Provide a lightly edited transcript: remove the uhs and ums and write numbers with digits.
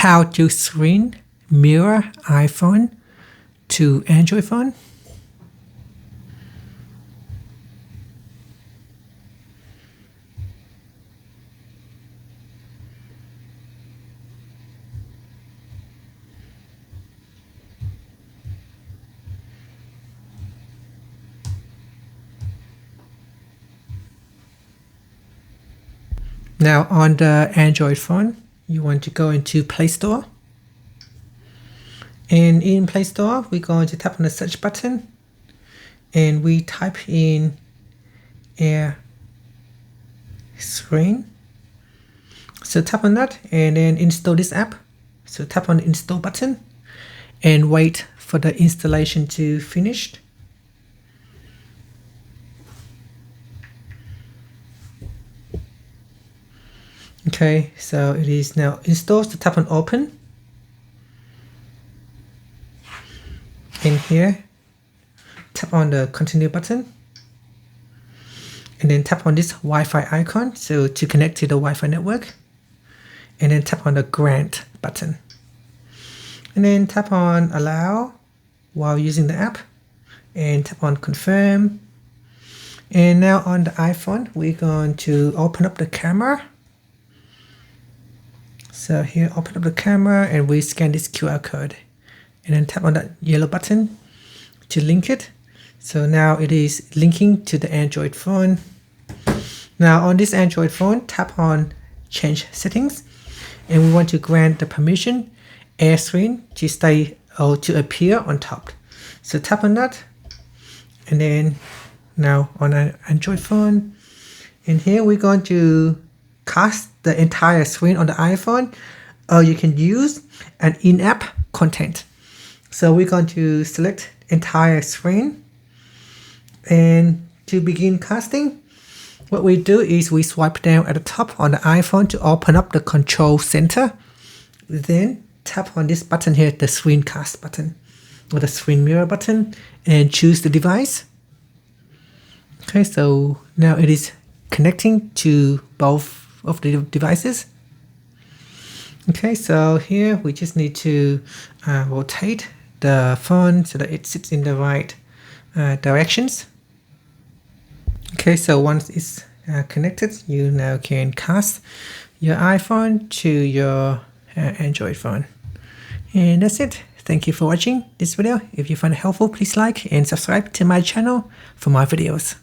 how to screen mirror iPhone to Android phone. Now on the Android phone, you want to go into Play Store. And in Play Store, we're going to tap on the search button and we type in Air Screen. So tap on that and then install this app. So tap on the install button and wait for the installation to finish. Okay, so it is now installed. So tap on open. In here, tap on the continue button. And then tap on this Wi-Fi icon, so to connect to the Wi-Fi network. And then tap on the grant button. And then tap on allow while using the app. And tap on confirm. And now on the iPhone, we're going to open up the camera. So here, open up the camera and we scan this QR code. And then tap on that yellow button to link it. So now it is linking to the Android phone. Now on this Android phone, tap on change settings. And we want to grant the permission Air Screen to stay or to appear on top. So tap on that. And then now on an Android phone. And here we're going to cast the entire screen on the iPhone, or you can use an in-app content. So we're going to select entire screen. And to begin casting, what we do is we swipe down at the top on the iPhone to open up the control center. Then tap on this button here, the screencast button or the screen mirror button, and choose the device. Okay, so now it is connecting to both of the devices. Okay, so here we just need to rotate the phone so that it sits in the right directions. Okay, so once it's connected, you now can cast your iPhone to your Android phone. And that's it. Thank you for watching this video. If you find it helpful, please like and subscribe to my channel for more videos.